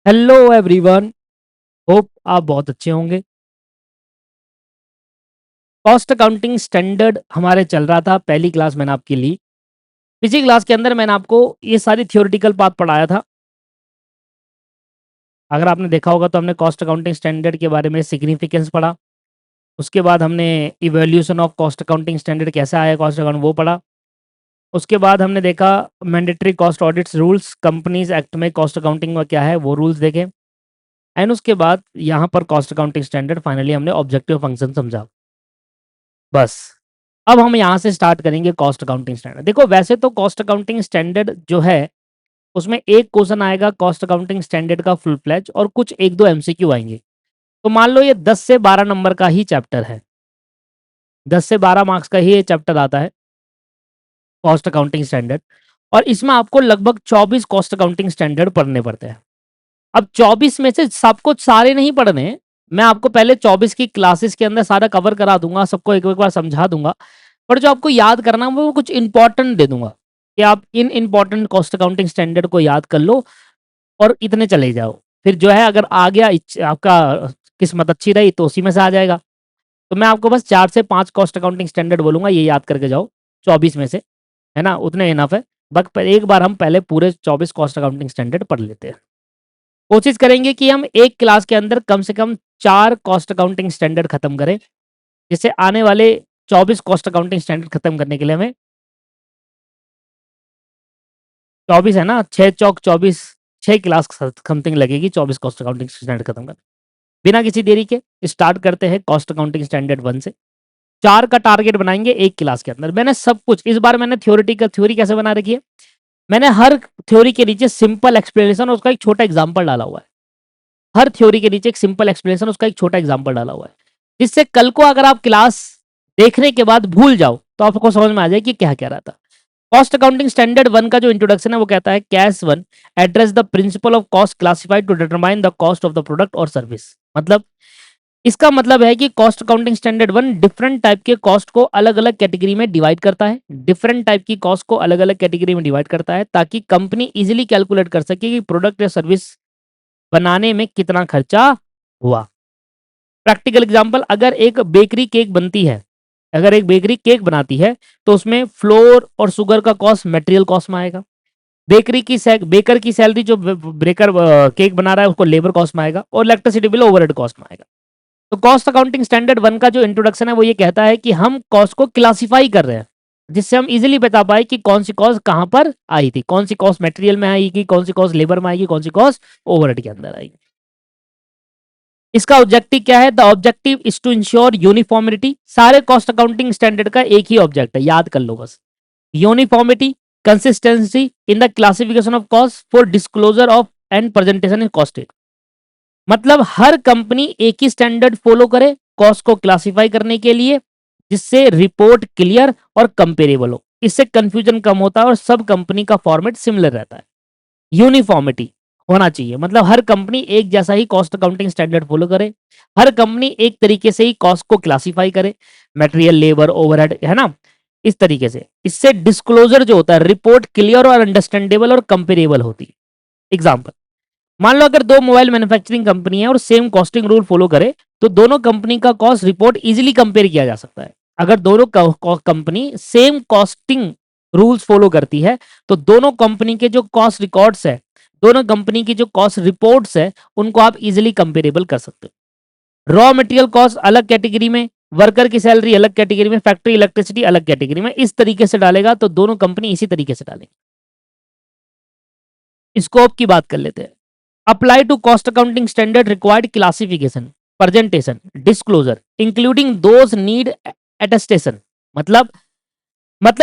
Hello everyone. Hope आप बहुत अच्छे होंगे। कॉस्ट अकाउंटिंग स्टैंडर्ड हमारे चल रहा था, पहली क्लास मैंने आपकी ली। पिछली क्लास के अंदर मैंने आपको ये सारी थियोरेटिकल पार्ट पढ़ाया था। अगर आपने देखा होगा तो हमने कॉस्ट अकाउंटिंग स्टैंडर्ड के बारे में सिग्निफिकेंस पढ़ा। उसके बाद हमने evolution of cost accounting standard कैसा आया कॉस्ट अकाउंट वो पढ़ा। उसके बाद हमने देखा mandatory cost audits rules companies act में कॉस्ट अकाउंटिंग में क्या है वो रूल्स देखे। एंड उसके बाद यहाँ पर कॉस्ट अकाउंटिंग स्टैंडर्ड फाइनली हमने ऑब्जेक्टिव फंक्शन समझा। बस अब हम यहाँ से स्टार्ट करेंगे कॉस्ट अकाउंटिंग स्टैंडर्ड। देखो वैसे तो कॉस्ट अकाउंटिंग स्टैंडर्ड जो है उसमें एक क्वेश्चन आएगा कॉस्ट अकाउंटिंग स्टैंडर्ड का फुल फ्लैज और कुछ एक दो एमसीक्यू आएंगे। तो मान लो ये 10 से 12 नंबर का ही चैप्टर है, 10 से 12 मार्क्स का ही ये चैप्टर आता है कॉस्ट अकाउंटिंग स्टैंडर्ड। और इसमें आपको लगभग 24 कॉस्ट अकाउंटिंग स्टैंडर्ड पढ़ने पड़ते हैं। अब 24 में से सबको सारे नहीं पढ़ने हैं। मैं आपको पहले 24 की क्लासेस के अंदर सारा कवर करा दूंगा, सबको एक एक बार समझा दूंगा। पर जो आपको याद करना है वो कुछ इंपॉर्टेंट दे दूंगा कि आप इन इंपॉर्टेंट कॉस्ट अकाउंटिंग स्टैंडर्ड को याद कर लो और इतने चले जाओ। फिर जो है अगर आ गया आपका किस्मत अच्छी रही तो उसी में से आ जाएगा। तो मैं आपको बस 4 से 5 कॉस्ट अकाउंटिंग स्टैंडर्ड बोलूंगा, ये याद करके जाओ 24 में से, है ना, उतने इनफ है। बस एक बार हम पहले पूरे 24 कॉस्ट अकाउंटिंग स्टैंडर्ड पढ़ लेते हैं। कोशिश करेंगे कि हम एक क्लास के अंदर कम से कम 4 कॉस्ट अकाउंटिंग स्टैंडर्ड खत्म करें, जिससे आने वाले 24 कॉस्ट अकाउंटिंग स्टैंडर्ड खत्म करने के लिए हमें 24 है ना, 6 चौक 24, 6 क्लास समथिंग लगेगी 24 कॉस्ट अकाउंटिंग स्टैंडर्ड खत्म करने। बिना किसी देरी के स्टार्ट करते हैं कॉस्ट अकाउंटिंग स्टैंडर्ड 1 से। 4 का टारगेट बनाएंगे एक क्लास के अंदर। मैंने सब कुछ इस बार मैंने थ्योरी कैसे बना रखी है, मैंने हर थ्योरी के नीचे सिंपल एक्सप्लेनेशन और उसका एक छोटा एग्जाम्पल डाला हुआ है। हर थ्योरी के नीचे एक सिंपल एक्सप्लेनेशन उसका एक छोटा एग्जाम्पल डाला हुआ है, जिससे कल को अगर आप क्लास देखने के बाद भूल जाओ तो आपको समझ में आ जाए कि क्या क्या रहा था। कॉस्ट अकाउंटिंग स्टैंडर्ड 1 का जो इंट्रोडक्शन है वो कहता है CAS 1 address the principle of cost classified to determine the cost of the product और सर्विस। मतलब इसका मतलब है कि cost accounting standard 1 different type के कॉस्ट को अलग अलग कैटेगरी में डिवाइड करता है, डिफरेंट टाइप की कॉस्ट को अलग अलग कैटेगरी में डिवाइड करता है ताकि कंपनी इजीली कैलकुलेट कर सके कि प्रोडक्ट या सर्विस बनाने में कितना खर्चा हुआ। प्रैक्टिकल एग्जांपल, अगर एक बेकरी केक बनती है, अगर एक बेकरी केक बनाती है तो उसमें फ्लोर और शुगर का कॉस्ट मटेरियल कॉस्ट में आएगा। बेकर की सैलरी जो ब्रेकर केक बना रहा है उसको लेबर कॉस्ट में आएगा और इलेक्ट्रिसिटी बिल ओवरहेड कॉस्ट में आएगा। तो कॉस्ट अकाउंटिंग स्टैंडर्ड 1 का जो इंट्रोडक्शन है वो ये कहता है कि हम कॉस्ट को क्लासिफाई कर रहे हैं, जिससे हम इजीली बता पाए कि कौन सी कॉस्ट कहां पर आई थी, कौन सी कॉस्ट मटेरियल में आएगी, कौन सी कॉस्ट लेबर में आएगी, कौन सी कॉस्ट ओवरहेड के अंदर आएगी। इसका ऑब्जेक्टिव क्या है? The objective is to ensure uniformity. सारे कॉस्ट अकाउंटिंग स्टैंडर्ड का एक ही ऑब्जेक्ट है, याद कर लो बस, uniformity consistency in the classification of cost for disclosure of and presentation in cost. मतलब हर कंपनी एक ही स्टैंडर्ड फॉलो करे कॉस्ट को क्लासिफाई करने के लिए, जिससे रिपोर्ट क्लियर और कंपेरेबल हो। इससे कंफ्यूजन कम होता है और सब कंपनी का फॉर्मेट सिमिलर रहता है। यूनिफॉर्मिटी होना चाहिए, मतलब हर कंपनी एक जैसा ही कॉस्ट अकाउंटिंग स्टैंडर्ड फॉलो करे, हर कंपनी एक तरीके से ही कॉस्ट को क्लासिफाई करे, मटेरियल लेबर ओवरहेड, है ना, इस तरीके से। इससे डिस्क्लोजर जो होता है, रिपोर्ट क्लियर और अंडरस्टैंडेबल और कंपेरेबल होती है। एग्जाम्पल, मान लो अगर दो मोबाइल मैन्युफैक्चरिंग कंपनी है और सेम कॉस्टिंग रूल फॉलो करे तो दोनों कंपनी का कॉस्ट रिपोर्ट इजीली कंपेयर किया जा सकता है। अगर दोनों company same costing rules follow करती है तो दोनों कंपनी के जो कॉस्ट रिकॉर्ड्स है, दोनों कंपनी की जो कॉस्ट रिपोर्ट्स है, उनको आप इजीली कंपेरेबल कर सकते हो। रॉ मटेरियल कॉस्ट अलग कैटेगरी में, वर्कर की सैलरी अलग कैटेगरी में, फैक्ट्री इलेक्ट्रिसिटी अलग कैटेगरी में, इस तरीके से डालेगा तो दोनों कंपनी इसी तरीके से डालेंगे। स्कोप की बात कर लेते हैं। Apply to cost accounting standard required classification, presentation, disclosure including those need attestation. मतलब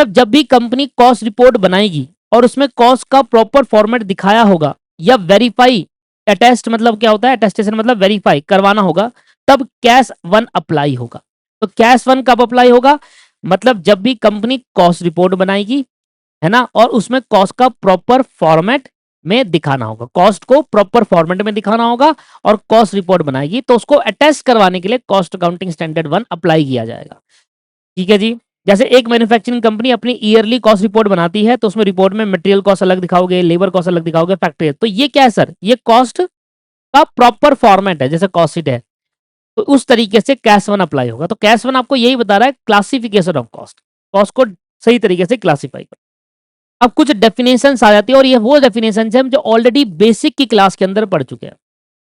जब भी कंपनी कॉस्ट रिपोर्ट बनाएगी और उसमें कॉस्ट का प्रॉपर फॉर्मेट दिखाया होगा या वेरीफाई, अटेस्ट मतलब क्या होता है, अटेस्टेशन मतलब वेरीफाई करवाना होगा, तब कैश 1 अप्लाई होगा। तो कैश 1 कब अप्लाई होगा? मतलब जब भी कंपनी कॉस्ट रिपोर्ट बनाएगी, है ना, और उसमें कॉस्ट का प्रॉपर फॉर्मेट में दिखाना होगा, कॉस्ट को प्रॉपर फॉर्मेट में दिखाना होगा और कॉस्ट रिपोर्ट बनाएगी तो उसको अटेस्ट करवाने के लिए कॉस्ट अकाउंटिंग स्टैंडर्ड 1 अप्लाई किया जाएगा। ठीक है जी। जैसे एक मैन्युफैक्चरिंग कंपनी अपनी ईयरली कॉस्ट रिपोर्ट बनाती है तो उसमें रिपोर्ट में मटेरियल कॉस्ट अलग दिखाओगे, लेबर कॉस्ट अलग दिखाओगे, फैक्ट्री, तो ये क्या है सर? ये कॉस्ट का प्रॉपर फॉर्मेट है, जैसे कॉस्ट शीट है, तो उस तरीके से कैश वन अप्लाई होगा। तो कैश वन आपको यही बता रहा है क्लासिफिकेशन ऑफ कॉस्ट, कॉस्ट को सही तरीके से क्लासिफाई कर। अब कुछ डेफिनेशंस आ जाती है, और ये वो डेफिनेशंस हैं जो ऑलरेडी बेसिक की क्लास के अंदर पढ़ चुके हैं।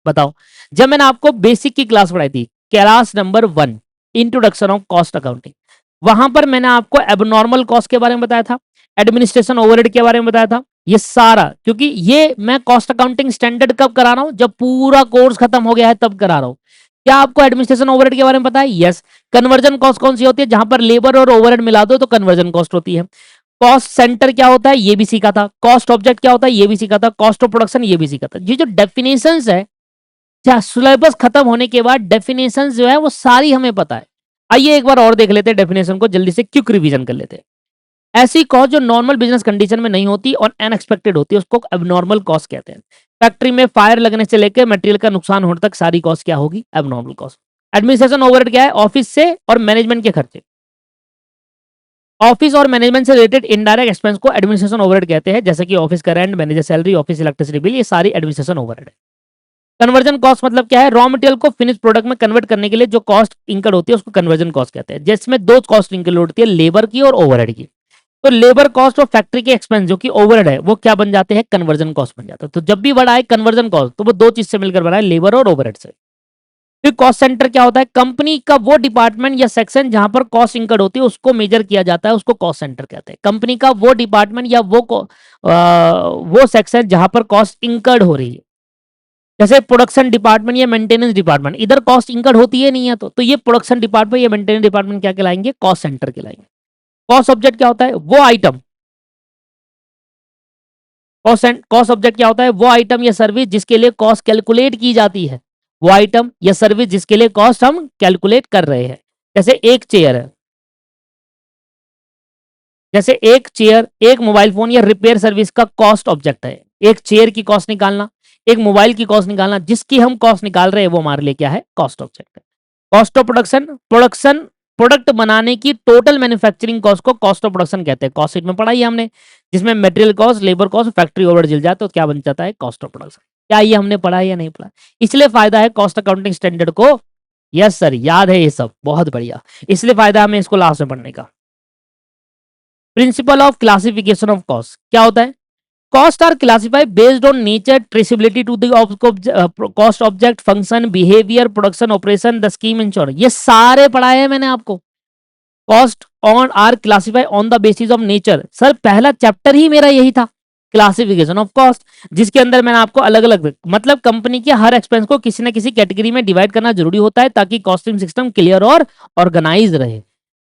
बताओ, जब मैंने आपको बेसिक की क्लास पढ़ाई थी, class number 1, introduction of cost accounting, वहां पर मैंने आपको एबनॉर्मल कॉस्ट के बारे में बताया था, एडमिनिस्ट्रेशन ओवरहेड के बारे में बताया था, ये सारा, क्योंकि ये मैं कॉस्ट अकाउंटिंग स्टैंडर्ड कब करा रहा हूं, जब पूरा कोर्स खत्म हो गया है तब करा रहा हूं। क्या आपको एडमिनिस्ट्रेशन ओवरहेड के बारे में पता है? यस। कन्वर्जन कॉस्ट कौन सी होती है? जहां पर लेबर और ओवरहेड मिला दो तो कन्वर्जन कॉस्ट होती है। कॉस्ट सेंटर क्या होता है? ये भी सीखा था। कॉस्ट ऑब्जेक्ट क्या होता है? ये भी सीखा था। कॉस्ट ऑफ प्रोडक्शन ये भी सीखा था। ये जो डेफिनेशंस है, सिलेबस खत्म होने के बाद डेफिनेशंस जो है वो सारी हमें पता है। आइए एक बार और देख लेते हैं डेफिनेशन को, जल्दी से क्विक रिवीजन कर लेते हैं। ऐसी कॉस्ट जो नॉर्मल बिजनेस कंडीशन में नहीं होती और अनएक्सपेक्टेड होती है, उसको एबनॉर्मल कॉस्ट कहते हैं। फैक्ट्री में फायर लगने से लेकर मटेरियल का नुकसान होने तक सारी कॉस्ट क्या होगी? Abnormal cost. एडमिनिस्ट्रेशन ओवरहेड क्या है? ऑफिस से और मैनेजमेंट के खर्चे। ऑफिस और मैनेजमेंट से रिलेटेड इनडायरेक्ट एक्सपेंस को एडमिनिस्ट्रेशन ओवरहेड कहते हैं, जैसे कि ऑफिस का rent, manager salary, office electricity bill, ये सारी एडमिनिस्ट्रेशन ओवरहेड है। कन्वर्जन कॉस्ट मतलब क्या है? रॉ मटेरियल को फिनिश प्रोडक्ट में कन्वर्ट करने के लिए जो कॉस्ट इंकर्ड होती है उसको कन्वर्जन कॉस्ट कहते हैं, जिसमें दो कॉस्ट इंक्लूड होती है, लेबर की और ओवरहेड की। तो लेबर कॉस्ट और फैक्ट्री के एक्सपेंस जो कि ओवरहेड है, वो क्या बन जाते हैं? कन्वर्जन कॉस्ट बन जाता है। तो जब भी बड़ा है कन्वर्जन कॉस्ट, तो वो दो चीज से मिलकर बना है, लेबर और ओवरहेड से। फिर कॉस्ट सेंटर क्या होता है? कंपनी का वो डिपार्टमेंट या सेक्शन जहां पर कॉस्ट इंकर्ड होती है उसको मेजर किया जाता है, उसको कॉस्ट सेंटर कहते हैं। कंपनी का वो डिपार्टमेंट या वो सेक्शन जहां पर कॉस्ट इंकर्ड हो रही है, जैसे प्रोडक्शन डिपार्टमेंट या मेंटेनेंस डिपार्टमेंट, इधर कॉस्ट इंकर्ड होती है नहीं है, तो ये प्रोडक्शन डिपार्टमेंट या मेंटेनेंस डिपार्टमेंट क्या कहलाएंगे? कॉस्ट सेंटर कहलाएंगे। कॉस्ट ऑब्जेक्ट क्या होता है? वो आइटम, कॉस्ट ऑब्जेक्ट क्या होता है? वो आइटम या सर्विस जिसके लिए कॉस्ट कैलकुलेट की जाती है, वो आइटम या सर्विस जिसके लिए कॉस्ट हम कैलकुलेट कर रहे हैं। जैसे एक चेयर है, जैसे एक चेयर, एक मोबाइल फोन या रिपेयर सर्विस का कॉस्ट ऑब्जेक्ट है। एक चेयर की कॉस्ट निकालना, एक मोबाइल की कॉस्ट निकालना, जिसकी हम कॉस्ट निकाल रहे हैं वो हमारे लिए क्या है? कॉस्ट ऑब्जेक्ट है। कॉस्ट ऑफ प्रोडक्शन, प्रोडक्ट बनाने की टोटल मैन्युफैक्चरिंग कॉस्ट को कॉस्ट ऑफ प्रोडक्शन कहते हैं। कॉस्ट शीट में पढ़ाई है हमने, जिसमें material cost, labour cost, factory overhead जल जाए तो क्या बन जाता है? Cost of production. क्या ये हमने पढ़ा है या नहीं पढ़ा? इसलिए फायदा है कॉस्ट अकाउंटिंग स्टैंडर्ड को। यस सर, याद है ये सब, बहुत बढ़िया। इसलिए फायदा हमें इसको लास्ट में पढ़ने का। Principle of classification of cost क्या होता है? Cost are classified based on nature, traceability to the cost object, function, behaviour, production, operation, the scheme, insurance, ये सारे पढ़ाए हैं मैंने आपको। Cost on are classified on the basis of nature, sir पहला चैप्टर ही मेरा यही था, क्लासिफिकेशन ऑफ कॉस्ट, जिसके अंदर मैंने आपको अलग अलग, मतलब कंपनी के हर एक्सपेंस को किसी न किसी कैटेगरी में डिवाइड करना जरूरी होता है ताकि कॉस्टिंग सिस्टम क्लियर और ऑर्गेनाइज रहे।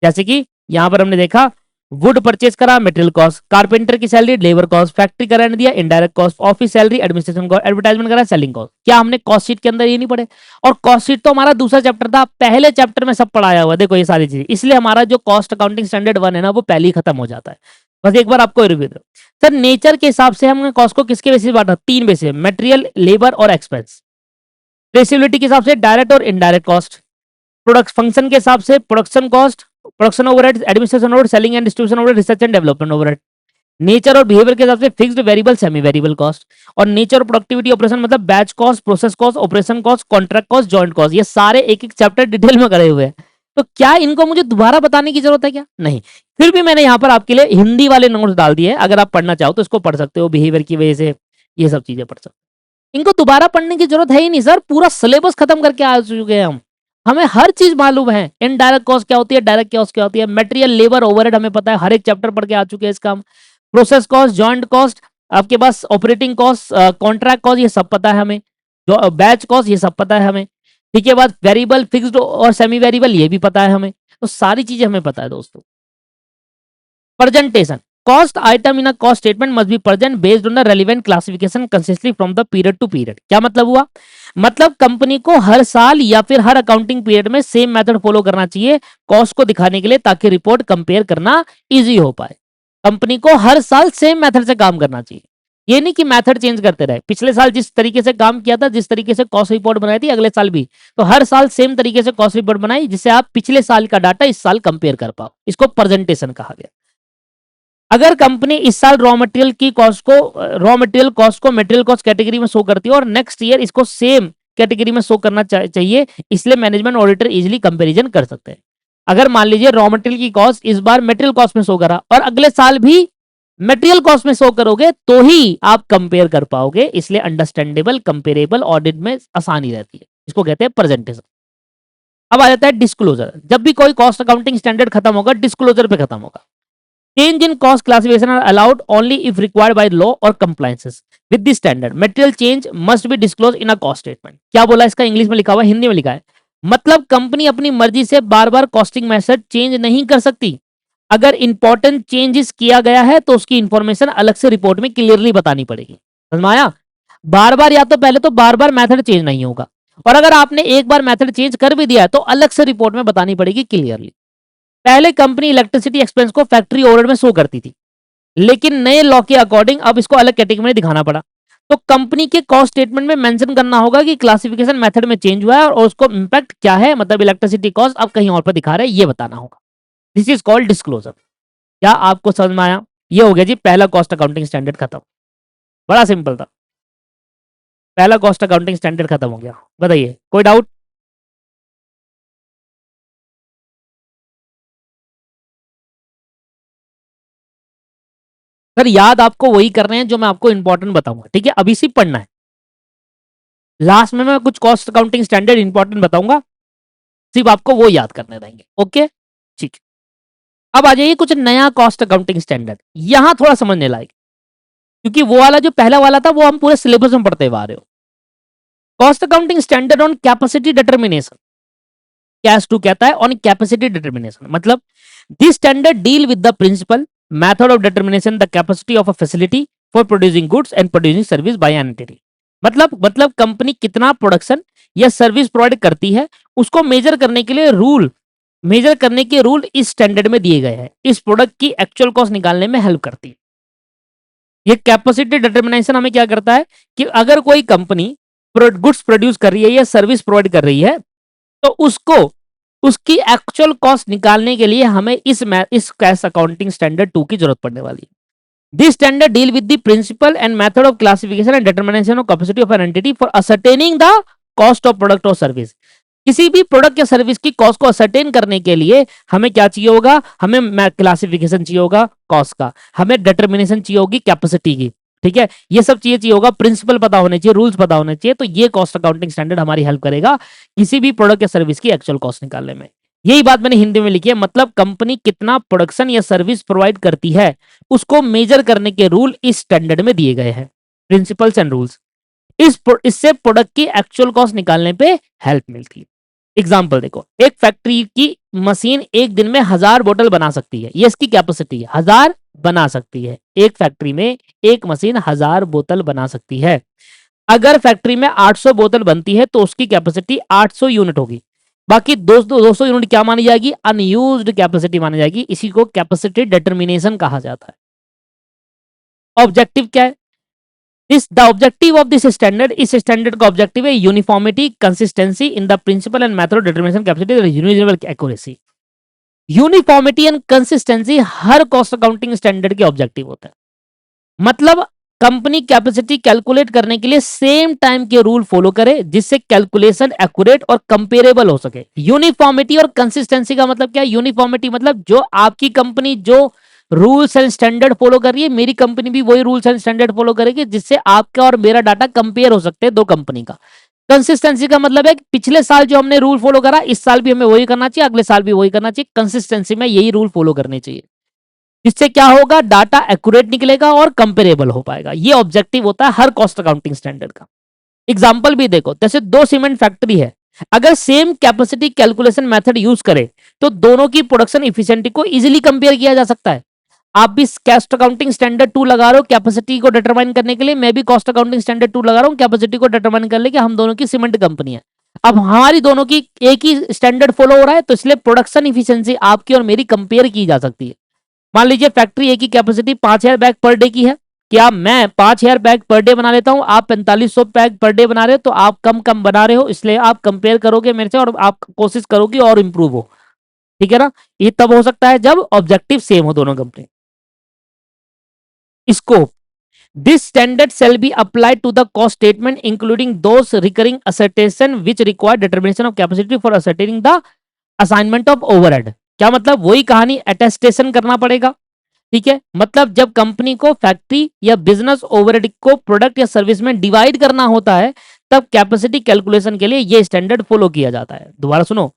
जैसे कि यहां पर हमने देखा, वुड परचेज करा, मटेरियल कॉस्ट, कारपेंटर की सैलरी, लेबर कॉस्ट, फैक्ट्री का रेंट दिया, indirect cost, office salary, administration cost, advertisement करा, सेलिंग कॉस्ट। क्या हमने कॉस्ट शीट के अंदर ये नहीं पढ़े? और कॉस्ट शीट तो हमारा दूसरा चैप्टर था, पहले चैप्टर में सब पढ़ाया हुआ, देखो ये सारी चीजें, इसलिए हमारा जो कॉस्ट अकाउंटिंग स्टैंडर्ड 1 है ना, वो पहले ही खत्म हो जाता है। बस एक बार आपको रिव्यू दो। सर नेचर के हिसाब से हमने कॉस्ट को किसके बेसिस बांटा? 3 बेसिस, मटेरियल, लेबर और एक्सपेंस। ट्रेसेबिलिटी के हिसाब से डायरेक्ट और इनडायरेक्ट कॉस्ट। प्रोडक्ट फंक्शन के हिसाब से production cost, production overhead, administration overhead, selling and distribution overhead, research and development overhead. Nature और बिहेवियर के हिसाब से fixed, variable, semi variable cost. और नेचर और प्रोडक्टिविटी ऑपरेशन मतलब batch cost, process cost, operation cost, contract cost, joint cost, ये सारे एक एक चैप्टर डिटेल में करे हुए हैं। तो क्या इनको मुझे दोबारा बताने की जरूरत है क्या? नहीं। फिर भी मैंने यहाँ पर आपके लिए हिंदी वाले नोट्स डाल दिए, अगर आप पढ़ना चाहो तो इसको पढ़ सकते हो, बिहेवियर की वजह से ये सब चीजें पढ़ सकते हो। इनको दोबारा पढ़ने की जरूरत है ही नहीं सर, पूरा सिलेबस खत्म करके आ चुके हैं हम, हमें हर चीज मालूम है। इनडायरेक्ट कॉस्ट क्या होती है, डायरेक्ट कॉस्ट क्या होती है, मटेरियल, लेबर, ओवरहेड हमें पता है, हर एक चैप्टर पढ़ के आ चुके हैं इसका हम। प्रोसेस कॉस्ट, जॉइंट कॉस्ट, आपके पास ऑपरेटिंग कॉस्ट, कॉन्ट्रैक्ट कॉस्ट, ये सब पता है हमें। जो बैच कॉस्ट, ये सब पता है हमें। ठीक है, बाद वेरिएबल, फिक्स्ड और सेमी वेरिएबल, ये भी पता है हमें। तो सारी चीजें हमें पता है दोस्तों। Presentation, cost item in a cost statement must be present based on the relevant classification consistently from the period to period. क्या मतलब हुआ? मतलब कंपनी को हर साल या फिर हर अकाउंटिंग पीरियड में सेम मेथड फॉलो करना चाहिए कॉस्ट को दिखाने के लिए, ताकि रिपोर्ट कंपेयर करना इजी हो पाए। कंपनी को हर साल सेम मेथड से काम करना चाहिए, ये नहीं कि मेथड चेंज करते रहे। पिछले साल जिस तरीके से काम किया था, जिस तरीके से कॉस्ट रिपोर्ट बनाई थी, अगले साल भी तो हर साल सेम तरीके से कॉस्ट रिपोर्ट बनाई, जिससे आप पिछले साल का डाटा इस साल कंपेयर कर पाओ। इसको प्रेजेंटेशन कहा गया। अगर कंपनी इस साल रॉ मटेरियल कॉस्ट को मटेरियल कॉस्ट कैटेगरी में शो करती है और नेक्स्ट ईयर इसको सेम कैटेगरी में शो करना चाहिए, इसलिए मैनेजमेंट ऑडिटर इजीली कंपैरिजन कर सकते हैं। अगर मान लीजिए रॉ मटेरियल की कॉस्ट इस बार मटेरियल कॉस्ट में शो करा और अगले साल भी मटेरियल कॉस्ट में शो करोगे तो ही आप कंपेयर कर पाओगे, इसलिए अंडरस्टैंडेबल कंपेरेबल ऑडिट में आसानी रहती है, इसको कहते हैं प्रेजेंटेशन। अब आ जाता है डिस्क्लोजर। जब भी कोई कॉस्ट अकाउंटिंग स्टैंडर्ड खत्म होगा, डिस्क्लोजर पे खत्म होगा। Change in cost classification are allowed only if required by law or compliances with this standard. Material change must be disclosed in a cost statement. क्या बोला इसका इंग्लिश में लिखा हुआ, हिंदी में लिखा है। मतलब कंपनी अपनी मर्जी से बार बार कॉस्टिंग मेथड चेंज नहीं कर सकती। अगर इंपॉर्टेंट चेंजेस किया गया है तो उसकी इंफॉर्मेशन अलग से रिपोर्ट में क्लियरली बतानी पड़ेगी। समझ में आया? बार बार या तो पहले तो बार बार मेथड चेंज नहीं होगा, और अगर आपने एक बार मेथड चेंज कर भी दिया है तो अलग से रिपोर्ट में बतानी पड़ेगी क्लियरली। पहले कंपनी इलेक्ट्रिसिटी एक्सपेंस को फैक्ट्री ओवरहेड में शो करती थी, लेकिन नए लॉ के अकॉर्डिंग अब इसको अलग कैटेगरी में दिखाना पड़ा। तो कंपनी के कॉस्ट स्टेटमेंट में मेंशन करना होगा कि क्लासिफिकेशन मेथड में चेंज हुआ है और उसको इंपैक्ट क्या है, मतलब इलेक्ट्रिसिटी कॉस्ट अब कहीं और पर दिखा रहे हैं, ये बताना होगा। This is called disclosure. क्या आपको समझ में आया? ये हो गया जी पहला कॉस्ट अकाउंटिंग स्टैंडर्ड खत्म। बड़ा सिंपल था, पहला कॉस्ट अकाउंटिंग स्टैंडर्ड खत्म हो गया। बताइए कोई डाउट? सर याद आपको वही कर रहे हैं जो मैं आपको इंपॉर्टेंट बताऊंगा, ठीक है? अभी सिर्फ पढ़ना है, लास्ट में मैं कुछ कॉस्ट अकाउंटिंग स्टैंडर्ड इंपॉर्टेंट बताऊंगा, सिर्फ आपको वो याद करने रहेंगे। ओके ठीक। अब आ जाइए कुछ नया कॉस्ट अकाउंटिंग स्टैंडर्ड, यहां थोड़ा समझने लायक, क्योंकि वो वाला जो पहला वाला था वो हम पूरे सिलेबस में पढ़ते हुए आ रहे हो। Cost accounting standard on capacity determination, CAS 2 कहता है ऑन कैपेसिटी डिटर्मिनेशन। मतलब this standard deal with the principal method of determination the capacity of a facility for producing goods and producing service by an entity. मतलब company कितना production या service provide करती है उसको major करने के लिए मेजर करने के रूल इस स्टैंडर्ड में दिए गए हैं। इस प्रोडक्ट की एक्चुअल कॉस्ट निकालने में हेल्प करती है। ये कैपेसिटी डिटर्मिनेशन हमें क्या करता है कि अगर कोई कंपनी गुड्स प्रोड्यूस कर रही है या सर्विस प्रोवाइड कर रही है तो उसको उसकी एक्चुअल कॉस्ट निकालने के लिए हमें इस कैश अकाउंटिंग स्टैंडर्ड 2 की जरूरत पड़ने वाली है। This standard deal with the principle and method of classification and determination of capacity of an entity for ascertaining the cost of product और सर्विस। किसी भी प्रोडक्ट या सर्विस की कॉस्ट को असर्टेन करने के लिए हमें क्या चाहिए होगा? हमें क्लासिफिकेशन चाहिए होगा कॉस्ट का, हमें डिटर्मिनेशन चाहिए होगी कैपेसिटी की, ठीक है? ये सब चीजें चाहिए होगा, प्रिंसिपल पता होने चाहिए, रूल्स पता होने चाहिए। तो ये कॉस्ट अकाउंटिंग स्टैंडर्ड हमारी हेल्प करेगा किसी भी प्रोडक्ट या सर्विस की एक्चुअल कॉस्ट निकालने में। यही बात मैंने हिंदी में लिखी है, मतलब कंपनी कितना प्रोडक्शन या सर्विस प्रोवाइड करती है उसको मेजर करने के रूल इस स्टैंडर्ड में दिए गए हैं, प्रिंसिपल्स एंड रूल्स। इससे प्रोडक्ट की एक्चुअल कॉस्ट निकालने पे हेल्प मिलती है। एग्जाम्पल देखो, एक फैक्ट्री की मशीन एक दिन में 1000 बोतल बना सकती है, ये इसकी कैपेसिटी है, 1000 बना सकती है। एक फैक्ट्री में एक मशीन 1000 बोतल बना सकती है। अगर फैक्ट्री में 800 बोतल बनती है तो उसकी कैपेसिटी 800 यूनिट होगी। बाकी 200 यूनिट क्या मानी जाएगी? अनयूज्ड कैपेसिटी मानी जाएगी। इसी को कैपेसिटी डिटर्मिनेशन कहा जाता है। ऑब्जेक्टिव क्या है? The objective of this standard, इस स्टैंडर्ड का ऑब्जेक्टिव है uniformity consistency in the principle and method of determination capacity, reasonable accuracy. Uniformity and consistency हर कॉस्ट अकाउंटिंग स्टैंडर्ड के ऑब्जेक्टिव होता है। मतलब कंपनी कैपेसिटी कैलकुलेट करने के लिए सेम टाइम के रूल फॉलो करे जिससे कैलकुलेशन एक्यूरेट और कंपेरेबल हो सके। यूनिफॉर्मिटी और कंसिस्टेंसी का मतलब क्या है? यूनिफॉर्मिटी मतलब जो आपकी कंपनी जो रूल्स एंड स्टैंडर्ड फॉलो कर रही है, मेरी कंपनी भी वही रूल्स एंड स्टैंडर्ड फॉलो करेगी जिससे आपका और मेरा डाटा कंपेयर हो सकते हैं दो कंपनी का। कंसिस्टेंसी का मतलब है कि पिछले साल जो हमने रूल फॉलो करा इस साल भी हमें वही करना चाहिए, अगले साल भी वही करना चाहिए। कंसिस्टेंसी में यही रूल फॉलो करने चाहिए, इससे क्या होगा? डाटा एक्यूरेट निकलेगा और कंपेरेबल हो पाएगा। ये ऑब्जेक्टिव होता है हर कॉस्ट अकाउंटिंग स्टैंडर्ड का। एग्जांपल भी देखो, जैसे दो सीमेंट फैक्ट्री है, अगर same capacity calculation method use करे तो दोनों की प्रोडक्शन इफिशिएंसी को इजीली कंपेयर किया जा सकता है। आप भी कॉस्ट अकाउंटिंग स्टैंडर्ड 2 लगा रहे हो कैपेसिटी को डिटरमाइन करने के लिए, मैं भी कॉस्ट अकाउंटिंग स्टैंडर्ड 2 लगा रहा हूं कैपेसिटी को डिटरमाइन करने के लिए। हम दोनों की सीमेंट कंपनी है, अब हमारी दोनों की एक ही स्टैंडर्ड फॉलो हो रहा है तो इसलिए प्रोडक्शन इफिशिएंसी आपकी और मेरी कंपेयर की जा सकती है। मान लीजिए फैक्ट्री ए की कैपेसिटी 5000 बैग पर डे की है, क्या मैं 5000 बैग पर डे बना लेता हूं, आप 4500 बैग पर डे बना रहे हो, तो आप कम कम बना रहे हो इसलिए आप कंपेयर करोगे मेरे से और आप कोशिश करोगे और इंप्रूव हो, ठीक है ना? ये तब हो सकता है जब ऑब्जेक्टिव सेम हो दोनों company. Scope, this standard shall be applied to the cost statement including those recurring assertion which require determination of capacity for ascertaining the assignment of overhead। क्या मतलब, वही कहानी, अटेस्टेशन करना पड़ेगा। ठीक है, मतलब जब कंपनी को फैक्ट्री या बिजनेस ओवरहेड को प्रोडक्ट या सर्विस में डिवाइड करना होता है तब कैपेसिटी कैलकुलेशन के लिए ये स्टैंडर्ड फॉलो किया जाता है। दोबारा सुनो,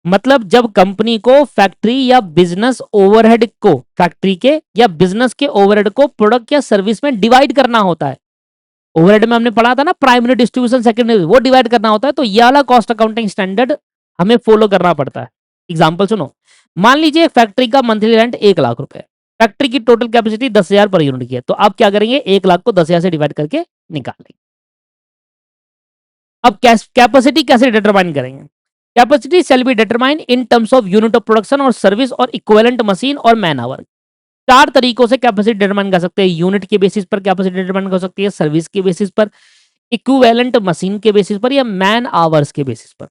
मतलब जब कंपनी को फैक्ट्री या बिजनेस ओवरहेड को, फैक्ट्री के या बिजनेस के ओवरहेड को प्रोडक्ट या सर्विस में डिवाइड करना होता है, ओवरहेड में हमने पढ़ा था ना प्राइमरी डिस्ट्रीब्यूशन सेकेंडरी, वो डिवाइड करना होता है, तो ये वाला कॉस्ट अकाउंटिंग स्टैंडर्ड हमें फॉलो करना पड़ता है। एग्जाम्पल सुनो, मान लीजिए फैक्ट्री का मंथली रेंट 1 लाख रुपए, फैक्ट्री की टोटल कैपेसिटी 10,000 पर यूनिट की है, तो आप क्या करेंगे, 1 लाख को 10,000 से डिवाइड करके निकाल लेंगे। अब कैपेसिटी कैसे डिटरमाइन करेंगे, capacity shall be determine in terms of unit of production और सर्विस और इक्विवेलेंट मशीन और मैन आवर। 4 तरीकों से कैपेसिटी डिटरमाइन कर सकते हैं, यूनिट के बेसिस पर कैपेसिटी डिटरमाइन कर सकती है, सर्विस के बेसिस पर, इक्विवेलेंट मशीन के बेसिस पर या मैन आवर्स के बेसिस पर।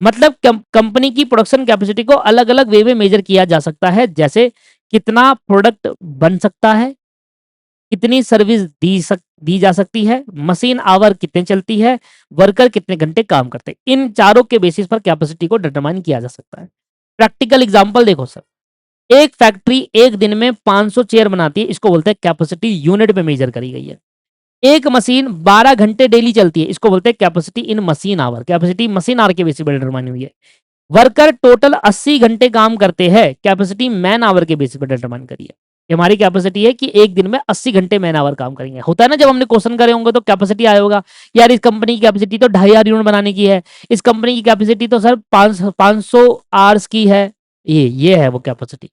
मतलब कंपनी की प्रोडक्शन कैपेसिटी को अलग अलग वे में मेजर किया जा सकता है, जैसे कितना प्रोडक्ट बन सकता है, कितनी सर्विस दी जा सकती है, मशीन आवर कितने चलती है, वर्कर कितने घंटे काम करते हैं। इन चारों के बेसिस पर कैपेसिटी को डिटरमाइन किया जा सकता है। प्रैक्टिकल एग्जांपल देखो सर, एक फैक्ट्री एक दिन में 500 चेयर बनाती है, इसको बोलते हैं कैपेसिटी यूनिट में मेजर करी गई है। एक मशीन 12 घंटे डेली चलती है, इसको बोलते हैं capacity in machine our, capacity machine our के बेसिस पर डिटरमाइन हुई है। वर्कर टोटल 80 घंटे काम करते हैं, कैपेसिटी मैन आवर के बेसिस पर डिटरमाइन करी है। हमारी कैपेसिटी है कि एक दिन में 80 घंटे मैन आवर काम करेंगे। होता है ना, जब हमने क्वेश्चन करे होंगे तो कैपेसिटी आया होगा, यार इस कंपनी की कैपेसिटी तो 2,500 यूनिट बनाने की है, इस कंपनी की कैपेसिटी तो सर 500 आवर्स की है, ये है वो कैपेसिटी।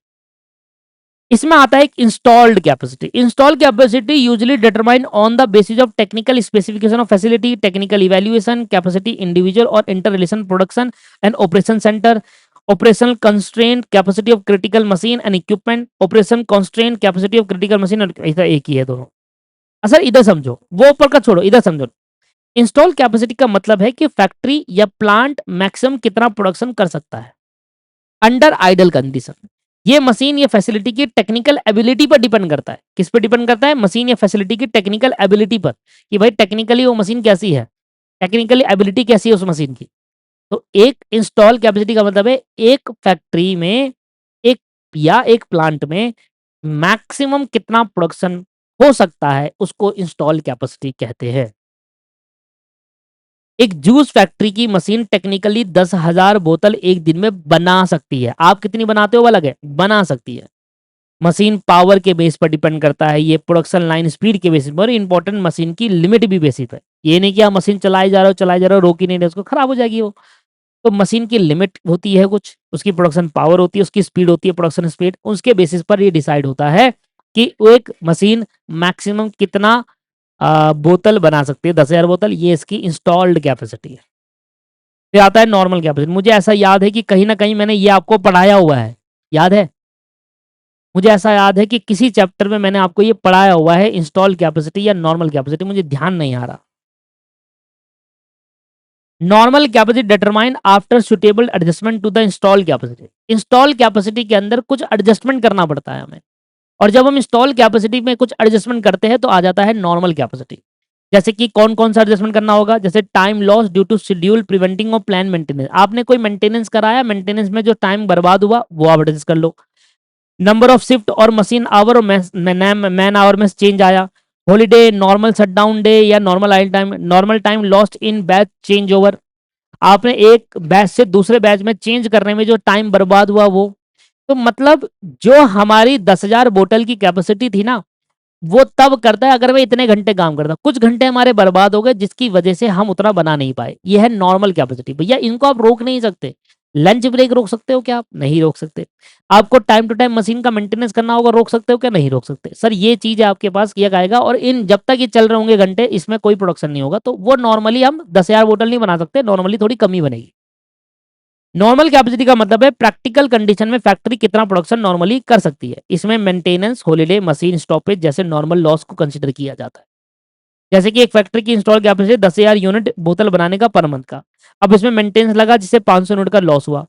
इसमें आता है एक installed capacity. Installed capacity usually determine on the basis of technical specification of facility, technical evaluation, capacity individual और inter relation production and operation centre, operational constraint, capacity of critical machine and equipment, operation constraint, capacity of critical machine. एक ही है दोनों। Sir इधर समझो, वो ऊपर का छोड़ो, इधर समझो। इंस्टॉल कैपेसिटी का मतलब है कि फैक्ट्री या प्लांट मैक्सिमम कितना प्रोडक्शन कर सकता है अंडर आइडल कंडीशन। ये मशीन या फैसिलिटी की टेक्निकल एबिलिटी पर डिपेंड करता है। किस पर डिपेंड करता है, मशीन या फैसिलिटी की टेक्निकल एबिलिटी पर, कि भाई टेक्निकली वो मशीन कैसी है, टेक्निकली एबिलिटी कैसी है उस मशीन की। तो एक इंस्टॉल कैपेसिटी का मतलब है एक फैक्ट्री में, एक या एक प्लांट में मैक्सिमम कितना प्रोडक्शन हो सकता है, उसको इंस्टॉल कैपेसिटी कहते हैं। एक जूस फैक्ट्री की मशीन टेक्निकली 10,000 बोतल एक दिन में बना सकती है। आप कितनी बनाते हो वो अलग है, बना सकती है। मशीन पावर के बेस पर डिपेंड करता है, ये प्रोडक्शन लाइन स्पीड के बेसिस पर, इंपॉर्टेंट मशीन की लिमिट भी बेसिस पर। ये नहीं कि आप मशीन चलाए जा रहे हो रोक ही नहीं रहे, उसको खराब हो जाएगी वो। तो मशीन की लिमिट होती है कुछ, उसकी प्रोडक्शन पावर होती है, उसकी स्पीड होती है, प्रोडक्शन स्पीड, उसके बेसिस पर ये डिसाइड होता है कि वो एक मशीन मैक्सिमम कितना बोतल बना सकती है, 10,000 बोतल, ये इसकी इंस्टॉल्ड कैपेसिटी है। फिर आता है नॉर्मल कैपेसिटी। मुझे ऐसा याद है कि कहीं ना कहीं मैंने ये आपको पढ़ाया हुआ है, याद है, मुझे ऐसा याद है कि किसी चैप्टर में मैंने आपको ये पढ़ाया हुआ है, इंस्टॉल कैपेसिटी या नॉर्मल कैपेसिटी, मुझे ध्यान नहीं आ रहा। Normal capacity determine after suitable adjustment to the install capacity. Install capacity के अंदर कुछ एडजस्टमेंट करना पड़ता है हमें, और जब हम इंस्टॉल कैपेसिटी में कुछ एडजस्टमेंट करते हैं तो आ जाता है नॉर्मल कैपेसिटी। जैसे कि कौन कौन सा एडजस्टमेंट करना होगा, जैसे time loss due to schedule preventing of plan maintenance. आपने कोई मेंटेनेंस कराया, मेंटेनेंस में जो टाइम बर्बाद हुआ वो आप एडजस्ट कर लो। नंबर ऑफ शिफ्ट और मशीन आवर और मैन आवर में चेंज आया। हॉलीडे, नॉर्मल शटडाउन डे या normal time lost in batch change over. आपने एक बैच से दूसरे बैच में चेंज करने में जो टाइम बर्बाद हुआ वो। तो मतलब जो हमारी 10,000 बोतल की कैपेसिटी थी ना, वो तब करता है अगर मैं इतने घंटे काम करता। कुछ घंटे हमारे बर्बाद हो गए जिसकी वजह से हम उतना बना नहीं पाए, ये है नॉर्मल कैपेसिटी। भैया इनको आप रोक नहीं सकते। लंच ब्रेक रोक सकते हो क्या आप? नहीं रोक सकते। आपको टाइम टू टाइम मशीन का मेंटेनेंस करना होगा, रोक सकते हो क्या? नहीं रोक सकते। सर ये चीज है आपके पास किया जाएगा, और इन जब तक ये चल रहे होंगे घंटे, इसमें कोई प्रोडक्शन नहीं होगा, तो वो नॉर्मली हम 10,000 बोतल नहीं बना सकते, नॉर्मली थोड़ी कमी बनेगी। नॉर्मल कैपेसिटी का मतलब है प्रैक्टिकल कंडीशन में फैक्ट्री कितना प्रोडक्शन नॉर्मली कर सकती है। इसमें मेंटेनेंस, हॉलीडे, मशीन स्टॉपेज जैसे नॉर्मल लॉस को कंसीडर किया जाता है। जैसे कि एक फैक्ट्री की इंस्टॉल कैपेसिटी 10,000 यूनिट बोतल बनाने का पर मंथ का, अब इसमें मेंटेनेंस लगा जिससे 500 यूनिट का लॉस हुआ,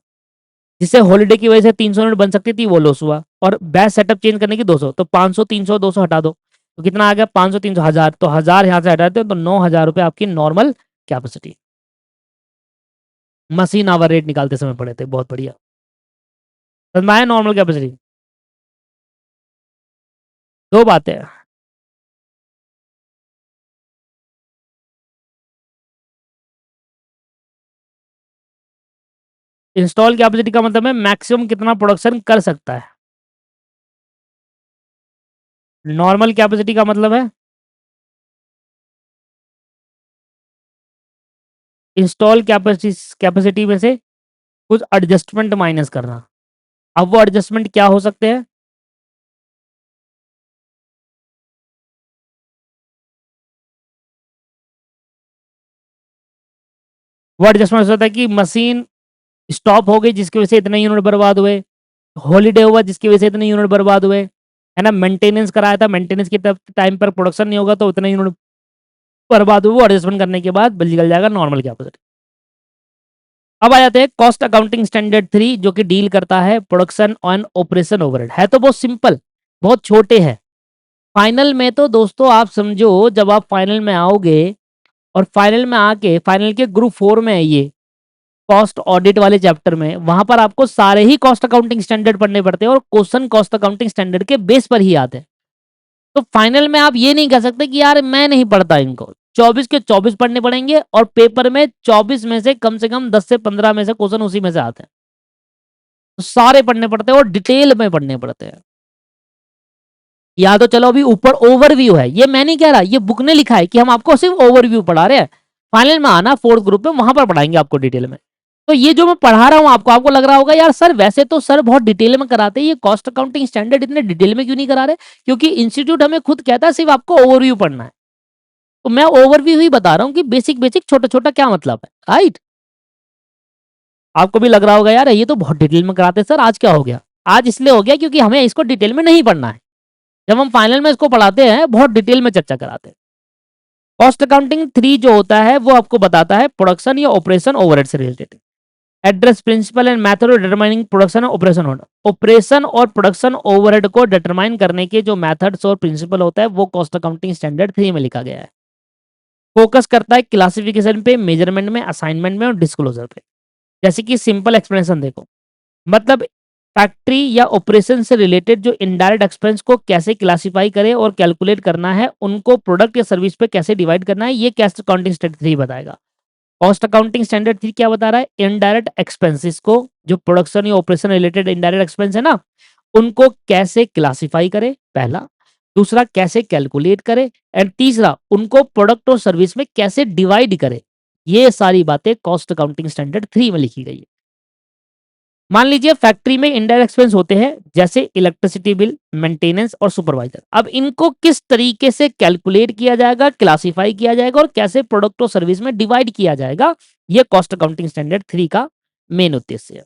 जिससे हॉलीडे की वजह से 300 यूनिट बन सकती थी, वो लॉस हुआ, और बैच सेटअप चेंज करने की 200, तो 500 300 200 हटा दो, तो कितना आ गया 500 300 1000, तो 1000 यहाँ से हटाते हो तो 9000 रुपये आपकी normal capacity. Machine hour rate निकालते समय पड़े थे, बहुत बढ़िया। समझ में आया नॉर्मल कैपेसिटी? दो बातें हैं। इंस्टॉल कैपेसिटी का मतलब है मैक्सिमम कितना प्रोडक्शन कर सकता है। नॉर्मल कैपेसिटी का मतलब है इंस्टॉल कैपेसिटी में से कुछ एडजस्टमेंट माइनस करना। अब वो एडजस्टमेंट क्या हो सकते हैं? वो एडजस्टमेंट हो सकता है कि मशीन स्टॉप हो गई जिसकी वजह से इतने यूनिट बर्बाद हुए, हॉलीडे हुआ जिसकी वजह से इतने यूनिट बर्बाद हुए, है ना, मेंटेनेंस कराया था, मेंटेनेंस के टाइम पर प्रोडक्शन नहीं होगा तो इतने यूनिट बर्बाद हुए। वो एडजस्टमेंट करने के बाद बिल निकल जाएगा नॉर्मल कैपेसिटी। अब आ जाते हैं कॉस्ट अकाउंटिंग स्टैंडर्ड 3 जो कि डील करता है प्रोडक्शन ऑन ऑपरेशन ओवरहेड। है तो बहुत सिंपल, बहुत छोटे हैं। फाइनल में तो दोस्तों आप समझो, जब आप फाइनल में आओगे और फाइनल में आके फाइनल के ग्रुप 4 में है ये कॉस्ट ऑडिट वाले चैप्टर में, वहां पर आपको सारे ही कॉस्ट अकाउंटिंग स्टैंडर्ड पढ़ने पड़ते हैं और क्वेश्चन कॉस्ट अकाउंटिंग स्टैंडर्ड के बेस पर ही आते हैं। तो फाइनल में आप ये नहीं कह सकते कि यार मैं नहीं पढ़ता इनको। 24 के 24 पढ़ने पड़ेंगे और पेपर में 24 में से कम 10 से 15 में से क्वेश्चन उसी में से आते हैं। तो सारे पढ़ने पड़ते हैं और डिटेल में पढ़ने पड़ते हैं। या तो चलो अभी ऊपर ओवरव्यू है, ये मैं नहीं कह रहा, ये बुक ने लिखा है कि हम आपको सिर्फ ओवरव्यू पढ़ा रहे हैं। फाइनल में आना फोर्थ ग्रुप में, वहां पर पढ़ाएंगे आपको डिटेल में। तो ये जो मैं पढ़ा रहा हूँ आपको लग रहा होगा यार सर वैसे तो सर बहुत डिटेल में कराते हैं, ये कॉस्ट अकाउंटिंग स्टैंडर्ड इतने डिटेल में क्यों नहीं करा रहे? क्योंकि इंस्टीट्यूट हमें खुद कहता है सिर्फ आपको ओवरव्यू पढ़ना है। तो मैं ओवरव्यू ही बता रहा हूँ कि बेसिक बेसिक छोटा छोटा क्या मतलब है, राइट? आपको भी लग रहा होगा यार ये तो बहुत डिटेल में कराते हैं सर, आज क्या हो गया? आज इसलिए हो गया क्योंकि हमें इसको डिटेल में नहीं पढ़ना है। जब हम फाइनल में इसको पढ़ाते हैं बहुत डिटेल में चर्चा कराते हैं। कॉस्ट अकाउंटिंग 3 जो होता है वो आपको बताता है प्रोडक्शन या ऑपरेशन ओवरहेड से related. Address principle and method of determining production operation overhead. Operation और प्रोडक्शन ओवरहेड को डिटरमाइन करने के जो मेथड्स और प्रिंसिपल होता है वो कॉस्ट अकाउंटिंग स्टैंडर्ड 3 में लिखा गया है। फोकस करता है क्लासिफिकेशन पे, मेजरमेंट में, असाइनमेंट में और डिस्क्लोजर पे। जैसे कि सिंपल एक्सप्लेनेशन देखो, मतलब फैक्ट्री या ऑपरेशन से रिलेटेड जो इनडायरेक्ट एक्सपेंस को कैसे क्लासिफाई करें और कैलकुलेट करना है, उनको प्रोडक्ट या सर्विस पे कैसे डिवाइड करना है, ये कॉस्ट अकाउंटिंग स्टैंडर्ड 3 बताएगा। कॉस्ट अकाउंटिंग स्टैंडर्ड 3 क्या बता रहा है? इनडायरेक्ट एक्सपेंसेस को, जो प्रोडक्शन या ऑपरेशन रिलेटेड इनडायरेक्ट एक्सपेंस है ना, उनको कैसे क्लासिफाई करे, पहला। दूसरा कैसे कैलकुलेट करे, एंड तीसरा उनको प्रोडक्ट और सर्विस में कैसे डिवाइड करे। ये सारी बातें कॉस्ट अकाउंटिंग स्टैंडर्ड 3 में लिखी गई है। मान लीजिए फैक्ट्री में इनडायरेक्ट एक्सपेंस होते हैं जैसे इलेक्ट्रिसिटी बिल, मेंटेनेंस और सुपरवाइजर। अब इनको किस तरीके से कैलकुलेट किया जाएगा, क्लासिफाई किया जाएगा और कैसे प्रोडक्ट और सर्विस में डिवाइड किया जाएगा, ये कॉस्ट अकाउंटिंग स्टैंडर्ड 3 का मेन उद्देश्य है।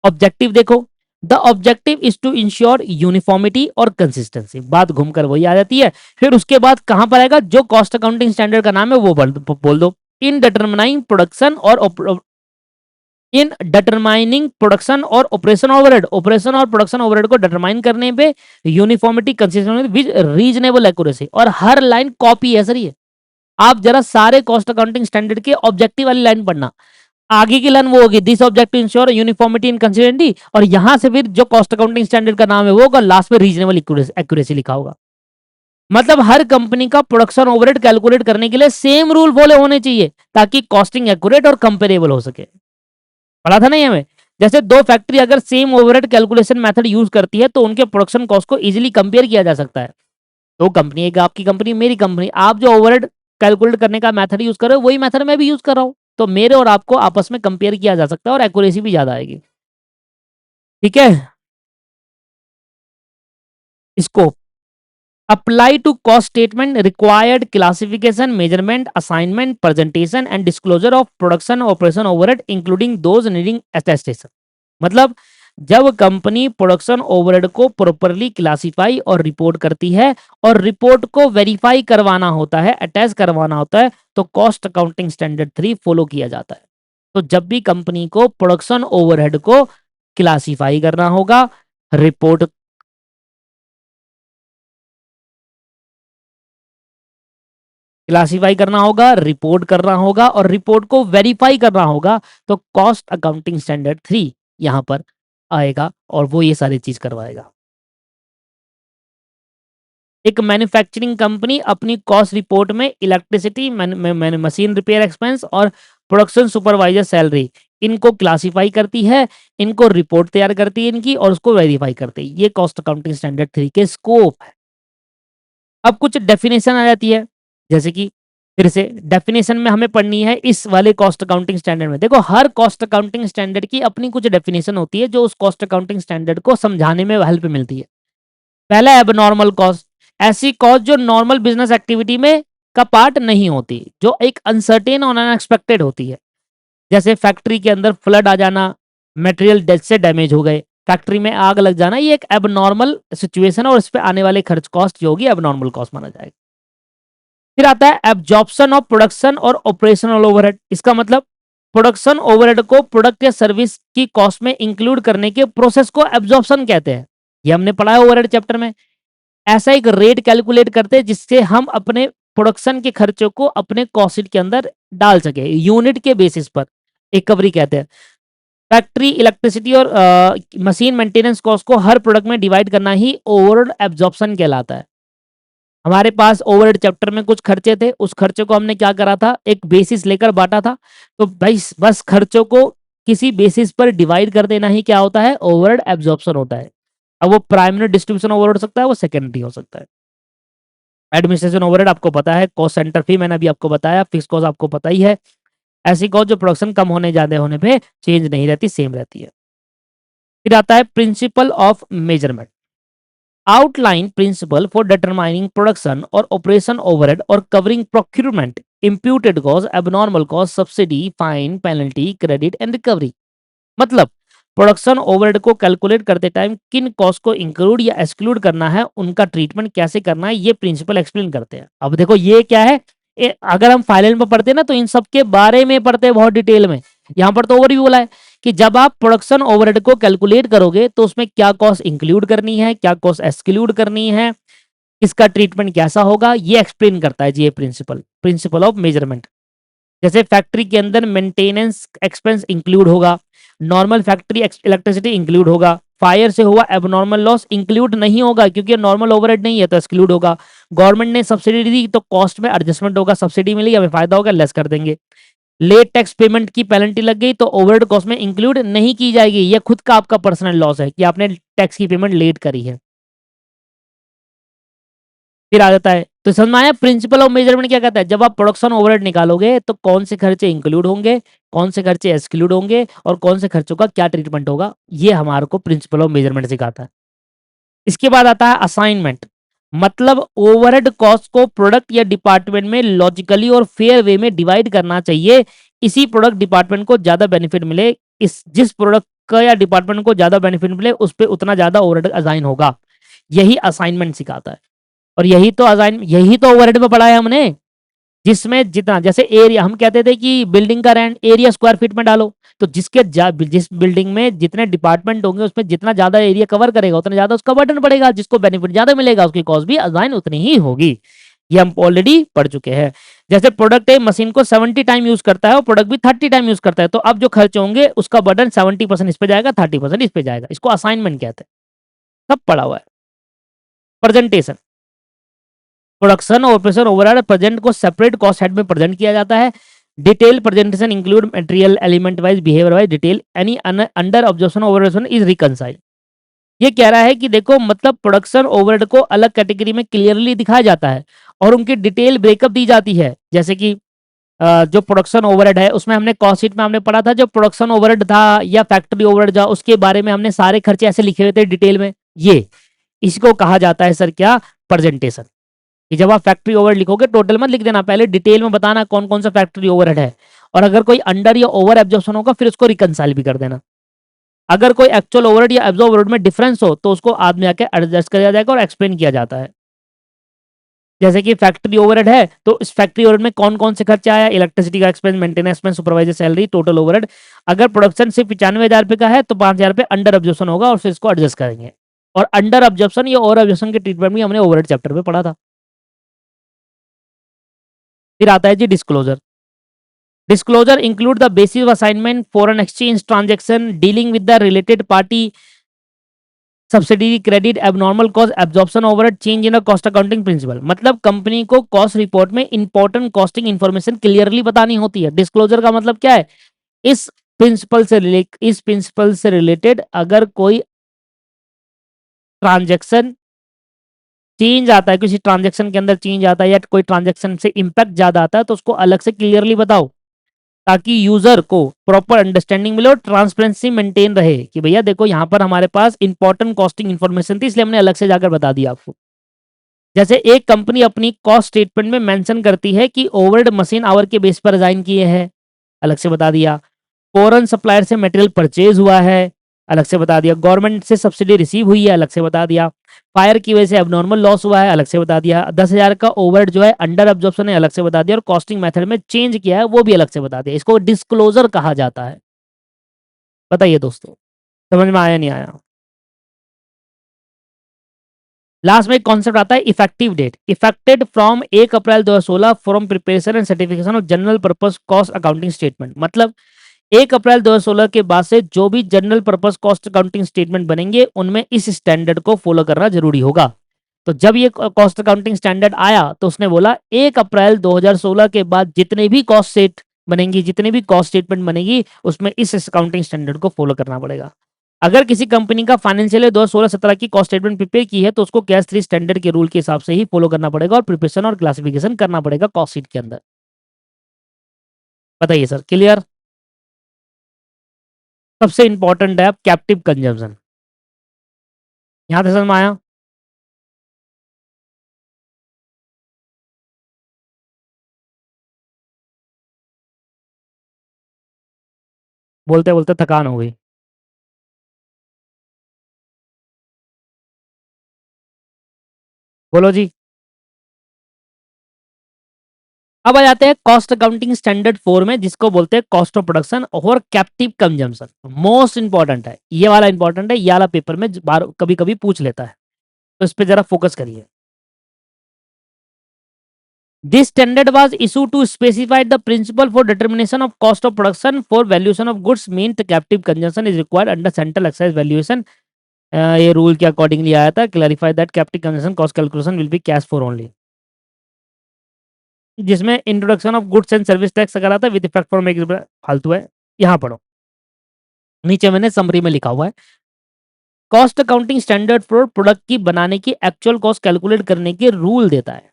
ऑब्जेक्टिव देखो, the objective is to ensure uniformity और कंसिस्टेंसी। बात घूमकर वही आ जाती है। फिर उसके बाद कहां पर आएगा? जो कॉस्ट अकाउंटिंग स्टैंडर्ड का नाम है वो बोल दो। इन डिटरमिनाइंग प्रोडक्शन और इन डिटरमाइनिंग प्रोडक्शन और ऑपरेशन ओवरहेड, ऑपरेशन और प्रोडक्शन ओवरहेड को डिटरमाइन करने पे uniformity, consistency with reasonable accuracy. और हर लाइन कॉपी है सर ये। आप जरा सारे कॉस्ट अकाउंटिंग स्टैंडर्ड के ऑब्जेक्टिव वाली लाइन पढ़ना। आगे की लाइन वो होगी this objective ensure uniformity in consistency, और यहां से फिर जो कॉस्ट अकाउंटिंग स्टैंडर्ड का नाम है वो होगा, लास्ट में रीजनेबल एक्यूरेसी लिखा होगा। मतलब हर कंपनी का प्रोडक्शन ओवरहेड कैलकुलेट करने के लिए सेम रूल फॉलो होने चाहिए ताकि कॉस्टिंग एक्यूरेट और कंपेरेबल हो सके। पढ़ा था नहीं हमें? जैसे दो फैक्ट्री अगर same overhead calculation method use करती है तो उनके प्रोडक्शन कॉस्ट को इजीली कंपेयर किया जा सकता है। दो कंपनी, एक आपकी कंपनी मेरी कंपनी, आप जो ओवरहेड कैलकुलेट करने का मेथड यूज कर रहे हो वही मेथड मैं भी यूज कर रहा हूं, तो मेरे और आपको आपस में कंपेयर किया जा सकता है और एक्यूरेसी भी ज्यादा आएगी। ठीक है। Scope, apply to cost statement required classification, measurement, assignment, presentation and disclosure of production operation overhead including those needing attestation। मतलब जब कंपनी प्रोडक्शन ओवरहेड को प्रॉपरली क्लासिफाई और रिपोर्ट करती है और रिपोर्ट को वेरीफाई करवाना होता है, अटैच करवाना होता है, तो कॉस्ट अकाउंटिंग स्टैंडर्ड 3 फॉलो किया जाता है। तो जब भी कंपनी को प्रोडक्शन ओवरहेड को क्लासिफाई करना होगा, रिपोर्ट क्लासिफाई करना होगा, रिपोर्ट करना होगा और रिपोर्ट को वेरीफाई करना होगा। तो कॉस्ट अकाउंटिंग स्टैंडर्ड 3 यहाँ पर आएगा और वो ये सारी चीज करवाएगा। एक मैन्युफैक्चरिंग कंपनी अपनी कॉस्ट रिपोर्ट में इलेक्ट्रिसिटी, मशीन रिपेयर एक्सपेंस और प्रोडक्शन सुपरवाइजर सैलरी, इनको क्लासिफाई करती है, इनको रिपोर्ट तैयार करती है इनकी और उसको वेरीफाई करती है। ये कॉस्ट अकाउंटिंग स्टैंडर्ड 3 के स्कोप है। अब कुछ डेफिनेशन आ जाती है, जैसे कि फिर से डेफिनेशन में हमें पढ़नी है इस वाले कॉस्ट अकाउंटिंग स्टैंडर्ड में। देखो, हर कॉस्ट अकाउंटिंग स्टैंडर्ड की अपनी कुछ डेफिनेशन होती है जो उस कॉस्ट अकाउंटिंग स्टैंडर्ड को समझाने में हेल्प मिलती है। पहला एबनॉर्मल कॉस्ट, ऐसी कॉस्ट जो नॉर्मल बिजनेस एक्टिविटी में का पार्ट नहीं होती, जो एक अनसर्टेन और अनएक्सपेक्टेड होती है। जैसे फैक्ट्री के अंदर फ्लड आ जाना, मटेरियल डेथ से डैमेज हो गए, फैक्ट्री में आग लग जाना, ये एक एबनॉर्मल सिचुएशन है और इस पे आने वाले खर्च कॉस्ट जो होगी एबनॉर्मल कॉस्ट माना जाएगा। फिर आता है एब्जॉर्प्शन ऑफ प्रोडक्शन और ऑपरेशनल ओवरहेड। इसका मतलब प्रोडक्शन ओवरहेड को प्रोडक्ट या सर्विस की कॉस्ट में इंक्लूड करने के प्रोसेस को एब्जॉर्प्शन कहते हैं। ये हमने पढ़ा है ओवरहेड चैप्टर में। ऐसा एक रेट कैलकुलेट करते हैं जिससे हम अपने प्रोडक्शन के खर्चों को अपने कॉस्ट शीट के अंदर डाल सके, यूनिट के बेसिस पर रिकवरी कहते हैं। फैक्ट्री इलेक्ट्रिसिटी और मशीन मेंटेनेंस कॉस्ट को हर प्रोडक्ट में डिवाइड करना ही ओवरहेड एब्जॉर्प्शन कहलाता है। हमारे पास ओवरहेड चैप्टर में कुछ खर्चे थे, उस खर्चे को हमने क्या करा था, एक बेसिस लेकर बांटा था। तो भाई बस खर्चों को किसी बेसिस पर डिवाइड कर देना ही क्या होता है, ओवरहेड एब्जॉर्प्शन होता है। अब वो प्राइमरी डिस्ट्रीब्यूशन ओवरहेड हो सकता है, वो सेकेंडरी हो सकता है। एडमिनिस्ट्रेशन ओवरहेड आपको पता है, कॉस्ट सेंटर फी मैंने अभी आपको बताया, फिक्स कॉस्ट आपको पता ही है। ऐसी कॉस्ट जो प्रोडक्शन कम होने ज्यादा होने पे चेंज नहीं रहती, सेम रहती है। फिर आता है principle of measurement. Outline principle for determining production और ऑपरेशन ओवरहेड और covering procurement, imputed cost, abnormal cost, subsidy, fine, penalty, credit and recovery. मतलब प्रोडक्शन ओवरहेड को कैलकुलेट करते टाइम किन कॉस्ट को इंक्लूड या एक्सक्लूड करना है, उनका ट्रीटमेंट कैसे करना है, ये प्रिंसिपल एक्सप्लेन करते हैं। अब देखो ये क्या है, अगर हम फाइनल में पढ़ते हैं ना तो इन सब के बारे में पढ़ते हैं बहुत डिटेल में। यहाँ पर तो ओवरव्यू बोला है कि जब आप प्रोडक्शन ओवरहेड को कैलकुलेट करोगे तो उसमें क्या कॉस्ट इंक्लूड करनी है, क्या कॉस्ट एक्सक्लूड करनी है, इसका ट्रीटमेंट कैसा होगा, ये एक्सप्लेन करता है जी ये प्रिंसिपल ऑफ मेजरमेंट। जैसे फैक्ट्री के अंदर मेंटेनेंस एक्सपेंस इंक्लूड होगा, नॉर्मल फैक्ट्री इलेक्ट्रिसिटी इंक्लूड होगा, फायर से हुआ एबनॉर्मल लॉस इंक्लूड नहीं होगा क्योंकि नॉर्मल ओवरहेड नहीं है तो एक्सक्लूड होगा। गवर्नमेंट ने सब्सिडी दी तो कॉस्ट में एडजस्टमेंट होगा, सब्सिडी मिली हमें फायदा होगा, लेस कर देंगे। लेट टैक्स पेमेंट की पेनल्टी लग गई तो ओवरहेड कॉस्ट में इंक्लूड नहीं की जाएगी, यह खुद का आपका पर्सनल लॉस है कि आपने टैक्स की पेमेंट लेट करी है। फिर आ जाता है, तो समझ में आया प्रिंसिपल ऑफ मेजरमेंट क्या कहता है, जब आप प्रोडक्शन ओवरहेड निकालोगे तो कौन से खर्चे इंक्लूड होंगे, कौन से खर्चे एक्सक्लूड होंगे और कौन से खर्चों का क्या ट्रीटमेंट होगा, ये हमारे को प्रिंसिपल ऑफ मेजरमेंट सिखाता है। इसके बाद आता है असाइनमेंट। मतलब ओवरहेड कॉस्ट को प्रोडक्ट या डिपार्टमेंट में लॉजिकली और फेयर वे में डिवाइड करना चाहिए, इसी प्रोडक्ट डिपार्टमेंट को ज्यादा बेनिफिट मिले, इस जिस प्रोडक्ट का या डिपार्टमेंट को ज्यादा बेनिफिट मिले उस पर उतना ज्यादा ओवरहेड असाइन होगा। यही असाइनमेंट सिखाता है। और यही तो ओवरहेड में पढ़ा है हमने, जिसमें जितना जैसे एरिया हम कहते थे कि बिल्डिंग का रेंट एरिया स्क्वायर फीट में डालो, तो जिस बिल्डिंग में जितने डिपार्टमेंट होंगे उसमें जितना ज्यादा एरिया कवर करेगा उतना ज्यादा उसका बर्डन पड़ेगा, जिसको बेनिफिट ज्यादा मिलेगा उसकी कॉस्ट भी असाइन उतनी ही होगी। ये हम ऑलरेडी पढ़ चुके हैं। जैसे प्रोडक्ट है मशीन को 70 टाइम यूज करता है और प्रोडक्ट भी 30 टाइम यूज करता है, तो अब जो खर्च होंगे उसका बर्डन 70% इस पे जाएगा, 30% इस पे जाएगा, इसको असाइनमेंट कहते हैं। सब पढ़ा हुआ है। प्रेजेंटेशन, प्रोडक्शन और ऑपरेशन ओवरहेड प्रेजेंट को सेपरेट कॉस्ट हेड में प्रेजेंट किया जाता है। Detail presentation include material element wise behaviour wise detail any under observation overhead is reconcile. ये कह रहा है कि देखो मतलब प्रोडक्शन ओवरहेड को अलग कैटेगरी में क्लियरली दिखाया जाता है और उनकी डिटेल ब्रेकअप दी जाती है। जैसे कि जो प्रोडक्शन ओवरहेड है उसमें हमने कॉस्ट शीट में हमने पढ़ा था, जो प्रोडक्शन ओवरहेड था या फैक्ट्री ओवरहेड था उसके बारे में हमने सारे खर्चे ऐसे लिखे हुए थे डिटेल में। ये इसको कहा जाता है सर क्या, प्रेजेंटेशन। कि जब आप फैक्ट्री ओवरहेड लिखोगे टोटल मत लिख देना, पहले डिटेल में बताना कौन कौन सा फैक्ट्री ओवरहेड है, और अगर कोई अंडर या ओवर एब्जॉर्प्शन होगा फिर उसको रिकंसाइल भी कर देना। अगर कोई एक्चुअल ओवरहेड या एब्जॉर्ब ओवरहेड में डिफरेंस हो तो उसको आदमी आके एडजस्ट किया जाएगा और एक्सप्लेन किया जाता है। जैसे कि फैक्ट्री ओवरहेड है तो इस फैक्ट्री ओवरहेड में कौन कौन से खर्चे आया, इलेक्ट्रिसिटी का expense, maintenance expense, supervisor salary, total overhead. अगर प्रोडक्शन सिर्फ 95,000 रुपए का है तो 5,000 रुपए अंडर एब्जॉर्प्शन होगा और फिर इसको एडजस्ट करेंगे। और अंडर एब्जॉर्प्शन या ओवर एब्जॉर्प्शन के ट्रीटमेंट भी हमने ओवरहेड चैप्टर में पढ़ा था। फिर आता है जी disclosure. Disclosure include the basis of assignment, foreign exchange transaction, dealing with the related party, subsidy credit, abnormal cost absorption overhead, change in a cost accounting principle. मतलब कंपनी को कॉस्ट रिपोर्ट में इंपॉर्टेंट कॉस्टिंग इन्फॉर्मेशन क्लियरली बतानी होती है। Disclosure का मतलब क्या है? इस प्रिंसिपल से रिलेटेड अगर कोई ट्रांजैक्शन चेंज आता है, किसी ट्रांजैक्शन के अंदर चेंज आता है या कोई ट्रांजैक्शन से इंपैक्ट ज्यादा आता है, तो उसको अलग से क्लियरली बताओ, ताकि यूजर को प्रॉपर अंडरस्टैंडिंग मिले और ट्रांसपेरेंसी मेंटेन रहे कि भैया देखो यहाँ पर हमारे पास इंपॉर्टेंट कॉस्टिंग इन्फॉर्मेशन थी, इसलिए हमने अलग से जाकर बता दिया आपको। जैसे एक कंपनी अपनी कॉस्ट स्टेटमेंट में मेंशन करती है कि ओवरहेड मशीन आवर के बेस पर असाइन किए हैं, अलग से बता दिया। फॉरेन सप्लायर से मटेरियल परचेज हुआ है, अलग से बता दिया। गवर्नमेंट से सब्सिडी रिसीव हुई है, अलग से बता दिया। फायर की वजह से एबनॉर्मल लॉस हुआ है, अलग से बता दिया। 10,000 का ओवरहेड जो है अंडर एब्जॉर्प्शन है, अलग से बता दिया। और कॉस्टिंग मेथड में चेंज किया है, वो भी अलग से बता दिया। इसको डिस्क्लोजर कहा जाता है। बताइए दोस्तों, समझ में आया नहीं आया? लास्ट में एक कॉन्सेप्ट आता है इफेक्टिव डेट। इफेक्टेड फ्रॉम 1 अप्रैल 2016 फ्रॉम preparation and certification of general purpose cost accounting statement. मतलब 1 अप्रैल 2016 के बाद से जो भी general purpose cost accounting statement बनेंगे, उनमें इस स्टैंडर्ड को फॉलो करना जरूरी होगा। तो जब ये कॉस्ट अकाउंटिंग स्टैंडर्ड आया तो उसने बोला 1 अप्रैल 2016 के बाद जितने भी कॉस्ट सेट बनेंगी, जितने भी कॉस्ट स्टेटमेंट बनेगी, उसमें इस अकाउंटिंग स्टैंडर्ड को फॉलो करना पड़ेगा। अगर किसी कंपनी का फाइनेंशियल ईयर 2016-17 की कॉस्ट स्टेटमेंट प्रिपेयर की है, तो उसको कैश 3 स्टैंडर्ड के रूल के हिसाब से ही फॉलो करना पड़ेगा और प्रिपरेशन और क्लासिफिकेशन करना पड़ेगा कॉस्ट शीट के अंदर। बताइए सर, क्लियर? सबसे इंपॉर्टेंट है अब कैप्टिव कंजम्पशन। यहां तक समझ में आया? बोलते बोलते थकान हो गई। बोलो जी। अब आ जाते हैं कॉस्ट अकाउंटिंग स्टैंडर्ड 4 में, जिसको बोलते हैं कॉस्ट ऑफ प्रोडक्शन और कैप्टिव कंजम्पशन। मोस्ट इंपॉर्टेंट है ये वाला, इंपॉर्टेंट है ये वाला, पेपर में बार कभी कभी पूछ लेता है, तो इस पे जरा फोकस करिए। This standard was issued to specify the principle for determination of cost of production for valuation of goods meant captive consumption is required under central excise valuation। ये रूल के अकॉर्डिंगली आया था। Clarify that captive consumption cost calculation will be cash for only. जिसमें introduction of goods and service tax अगर आता है with effect for make, फालतू है। यहाँ पढ़ो, नीचे मैंने समरी में लिखा हुआ है। Cost accounting standard for product की बनाने की एक्चुअल कॉस्ट कैलकुलेट करने के रूल देता है।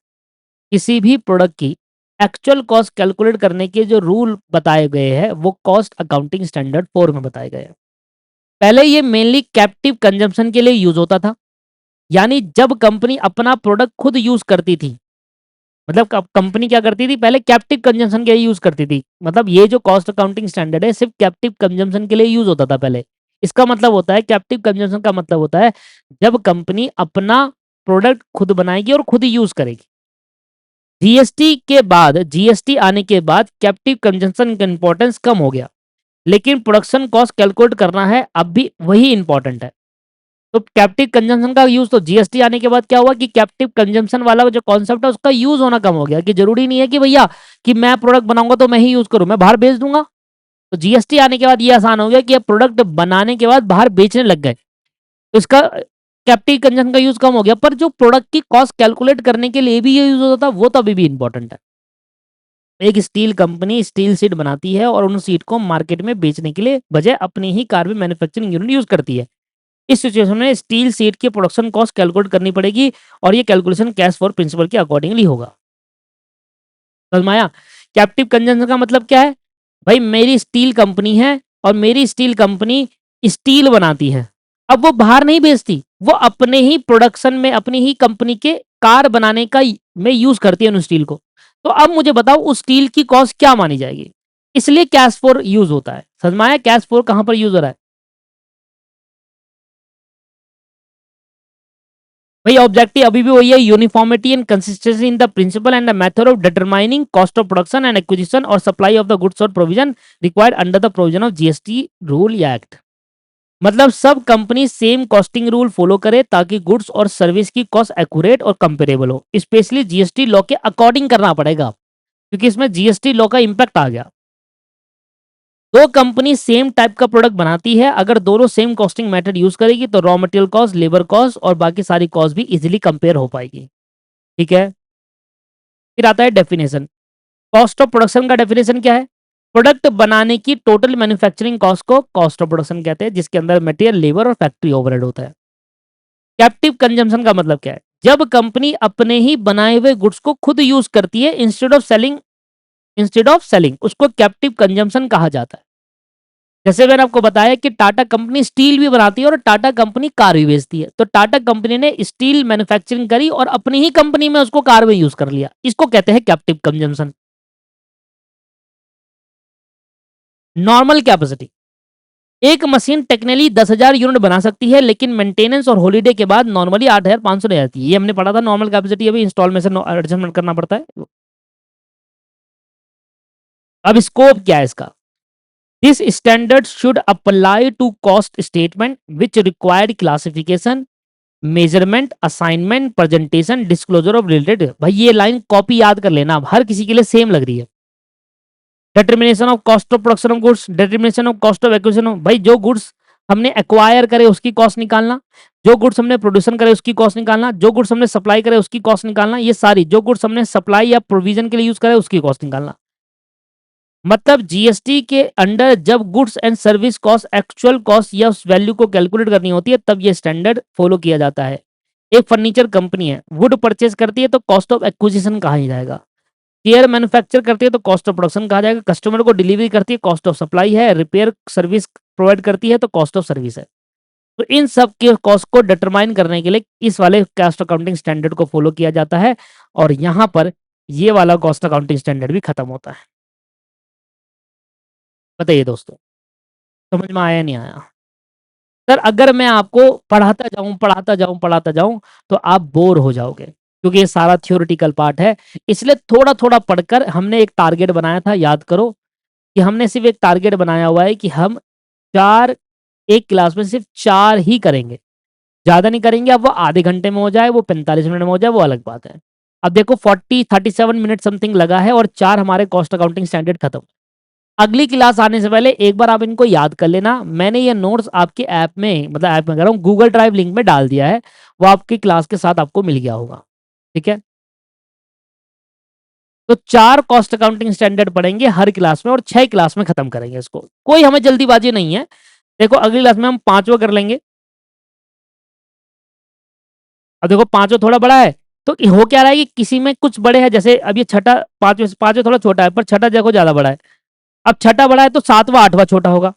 किसी भी प्रोडक्ट की एक्चुअल कॉस्ट कैलकुलेट करने के जो रूल बताए गए हैं, वो कॉस्ट अकाउंटिंग स्टैंडर्ड 4 में बताए गए हैं। पहले ये मेनली कैप्टिव कंजम्पशन के लिए यूज होता था, यानी जब कंपनी अपना प्रोडक्ट खुद यूज करती थी। मतलब कंपनी क्या करती थी, पहले कैप्टिव कंजम्पशन के लिए यूज करती थी। मतलब ये जो कॉस्ट अकाउंटिंग स्टैंडर्ड है सिर्फ कैप्टिव कंजम्पशन के लिए यूज होता था पहले। इसका मतलब होता है, कैप्टिव कंजम्पशन का मतलब होता है जब कंपनी अपना प्रोडक्ट खुद बनाएगी और खुद ही यूज करेगी। जीएसटी आने के बाद कैप्टिव कंजम्पशन का इंपॉर्टेंस कम हो गया, लेकिन प्रोडक्शन कॉस्ट कैलकुलेट करना है अब भी वही इंपॉर्टेंट है। तो कैप्टिव कंजम्पशन का यूज, तो जीएसटी आने के बाद क्या हुआ कि कैप्टिव कंजम्पशन वाला जो कॉन्सेप्ट है उसका यूज होना कम हो गया, कि जरूरी नहीं है कि भैया कि मैं प्रोडक्ट बनाऊंगा तो मैं ही यूज करूं, मैं बाहर बेच दूंगा। तो जीएसटी आने के बाद ये आसान हो गया कि अब प्रोडक्ट बनाने के बाद बाहर बेचने लग गए, तो इसका कैप्टिव कंजम्पशन का यूज कम हो गया। पर जो प्रोडक्ट की कॉस्ट कैलकुलेट करने के लिए भी ये यूज होता था, वो तो अभी भी इंपॉर्टेंट है। एक स्टील कंपनी स्टील शीट बनाती है और उन शीट को मार्केट में बेचने के लिए बजाय अपनी ही कार्बन मैन्युफैक्चरिंग यूनिट यूज करती है। इस सिचुएशन में स्टील शीट की प्रोडक्शन कॉस्ट कैलकुलेट करनी पड़ेगी, और ये कैलकुलेशन कैश फॉर प्रिंसिपल के अकॉर्डिंगली होगा। समझ में आया? कैप्टिव कंजम्पशन का मतलब क्या है? भाई मेरी स्टील कंपनी है और मेरी स्टील कंपनी स्टील बनाती है। अब वो बाहर नहीं बेचती, वो अपने ही प्रोडक्शन में अपनी ही कंपनी के कार बनाने का में यूज करती है उन स्टील को। तो अब मुझे बताओ उस स्टील की कॉस्ट क्या मानी जाएगी? इसलिए कैश फॉर यूज होता है। समझ में आया कैश फॉर कहां पर यूज हो रहा है? भाई ऑब्जेक्टिव अभी भी वही है, uniformity and consistency in the principle and the method of determining cost of production and acquisition और सप्लाई ऑफ द गुड्स और provision required under the provision of GST rule या एक्ट। मतलब सब company same costing rule follow करे ताकि goods और service की cost accurate और कंपेरेबल हो। स्पेशली जीएसटी लॉ के अकॉर्डिंग करना पड़ेगा। क्योंकि इसमें जीएसटी लॉ का इम्पैक्ट आ गया। दो कंपनी सेम टाइप का प्रोडक्ट बनाती है, अगर दोनों सेम कॉस्टिंग मेथड यूज करेगी तो raw material cost, labour cost और बाकी सारी कॉस्ट भी इजीली कंपेयर हो पाएगी। ठीक है, फिर आता है डेफिनेशन। कॉस्ट ऑफ प्रोडक्शन का डेफिनेशन क्या है? प्रोडक्ट बनाने की टोटल मैन्युफैक्चरिंग कॉस्ट को कॉस्ट ऑफ प्रोडक्शन कहते हैं, जिसके अंदर मटेरियल, लेबर और फैक्ट्री ओवरहेड होता है। कैप्टिव कंजम्पशन का मतलब क्या है? जब कंपनी अपने ही बनाए हुए गुड्स को खुद यूज करती है इंस्टेड ऑफ सेलिंग, उसको कैप्टिव कंजम्पशन कहा जाता है। जैसे मैंने आपको बताया कि टाटा कंपनी स्टील भी बनाती है और टाटा कंपनी कार भी बेचती है, तो टाटा कंपनी ने स्टील मैन्युफैक्चरिंग करी और अपनी ही कंपनी में उसको कार में यूज कर लिया, इसको कहते हैं कैप्टिव कंजम्पशन। नॉर्मल कैपेसिटी, एक मशीन टेक्निकली 10,000 यूनिट बना सकती है, लेकिन मेंटेनेंस और हॉलीडे के बाद नॉर्मली 8,500 रह जाती है। ये हमने पढ़ा था नॉर्मल कैपेसिटी, अभी इंस्टॉलमेंट से एडजस्टमेंट करना पड़ता है। अब स्कोप क्या है इसका? This standard should apply to cost statement which required classification, measurement, assignment, presentation, disclosure of related. भाई ये लाइन कॉपी याद कर लेना, अब हर किसी के लिए सेम लग रही है। Determination of cost of production of goods, determination of cost of acquisition of, भाई जो गुड्स हमने एक्वायर करे उसकी कॉस्ट निकालना, जो गुड्स हमने प्रोड्यूशन करे उसकी कॉस्ट निकालना, जो गुड्स हमने सप्लाई करे उसकी कॉस्ट निकालना, ये सारी जो गुड्स हमने सप्लाई या प्रोविजन के लिए यूज करे उसकी कॉस्ट निकालना। मतलब जीएसटी के अंडर जब goods and service cost, actual cost या उस वैल्यू को कैलकुलेट करनी होती है, तब ये स्टैंडर्ड फॉलो किया जाता है। एक फर्नीचर कंपनी है, वुड परचेज करती है तो कॉस्ट ऑफ एक्विजिशन कहा ही जाएगा। चेयर मैन्युफैक्चर करती है तो कॉस्ट ऑफ प्रोडक्शन कहा जाएगा। कस्टमर को डिलीवरी करती है, कॉस्ट ऑफ सप्लाई है। रिपेयर सर्विस प्रोवाइड करती है तो कॉस्ट ऑफ सर्विस है। तो इन सब के कॉस्ट को डिटरमाइन करने के लिए इस वाले कॉस्ट अकाउंटिंग स्टैंडर्ड को फॉलो किया जाता है, और यहाँ पर ये वाला कॉस्ट अकाउंटिंग स्टैंडर्ड भी खत्म होता है। बताइए दोस्तों, समझ में आया नहीं आया? सर अगर मैं आपको पढ़ाता जाऊं तो आप बोर हो जाओगे, क्योंकि ये सारा थ्योरेटिकल पार्ट है। इसलिए थोड़ा थोड़ा पढ़कर हमने एक टारगेट बनाया था, याद करो कि हमने सिर्फ एक टारगेट बनाया हुआ है कि हम चार, एक क्लास में सिर्फ 4 ही करेंगे, ज्यादा नहीं करेंगे। अब वो आधे घंटे में हो जाए, वो 45 मिनट में हो जाए, वो अलग बात है। अब देखो 37 मिनट समथिंग लगा है और 4 हमारे कॉस्ट अकाउंटिंग स्टैंडर्ड खत्म। अगली क्लास आने से पहले एक बार आप इनको याद कर लेना। मैंने ये नोट्स आपके ऐप में, मतलब ऐप में कह रहा हूँ, गूगल ड्राइव लिंक में डाल दिया है, वो आपकी क्लास के साथ आपको मिल गया होगा। ठीक है, तो 4 कॉस्ट अकाउंटिंग स्टैंडर्ड पढ़ेंगे हर क्लास में और 6 क्लास में खत्म करेंगे इसको। कोई हमें जल्दीबाजी नहीं है। देखो अगली क्लास में हम 5वां कर लेंगे। अब देखो 5वां थोड़ा बड़ा है, तो हो क्या रहा है कि किसी में कुछ बड़े हैं, जैसे अब ये छठा, 5वां थोड़ा छोटा है, पर छठा देखो ज्यादा बड़ा है। अब छठा बड़ा है तो 7वां 8वां छोटा होगा।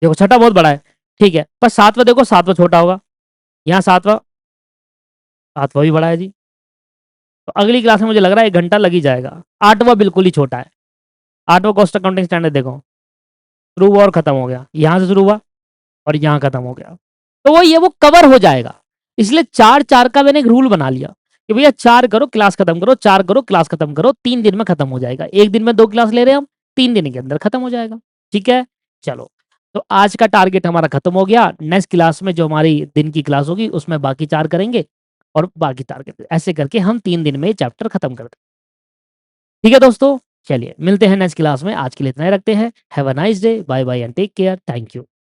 देखो छठा बहुत बड़ा है, ठीक है, पर 7वां देखो 7वां छोटा होगा। यहाँ 7वां भी बड़ा है जी। तो अगली क्लास में मुझे लग रहा है 1 घंटा लग ही जाएगा। 8वां बिल्कुल ही छोटा है। 8वां कॉस्ट अकाउंटिंग स्टैंडर्ड देखो, शुरू हुआ और खत्म हो गया, यहाँ से शुरू हुआ और यहाँ खत्म हो गया। तो वो कवर हो जाएगा। इसलिए 4-4 का मैंने एक रूल बना लिया कि भैया 4 करो क्लास खत्म करो, 4 करो क्लास खत्म करो, 3 दिन में खत्म हो जाएगा। एक दिन में 2 क्लास ले रहे हैं हम, 3 दिन के अंदर खत्म हो जाएगा। ठीक है, चलो, तो आज का टारगेट हमारा खत्म हो गया। नेक्स्ट क्लास में जो हमारी दिन की क्लास होगी उसमें बाकी 4 करेंगे, और बाकी टारगेट ऐसे करके हम 3 दिन में चैप्टर खत्म कर देंगे। ठीक है दोस्तों, चलिए मिलते हैं नेक्स्ट क्लास में। आज के लिए इतना ही रखते हैं। Have a nice day, bye bye and take care, thank you.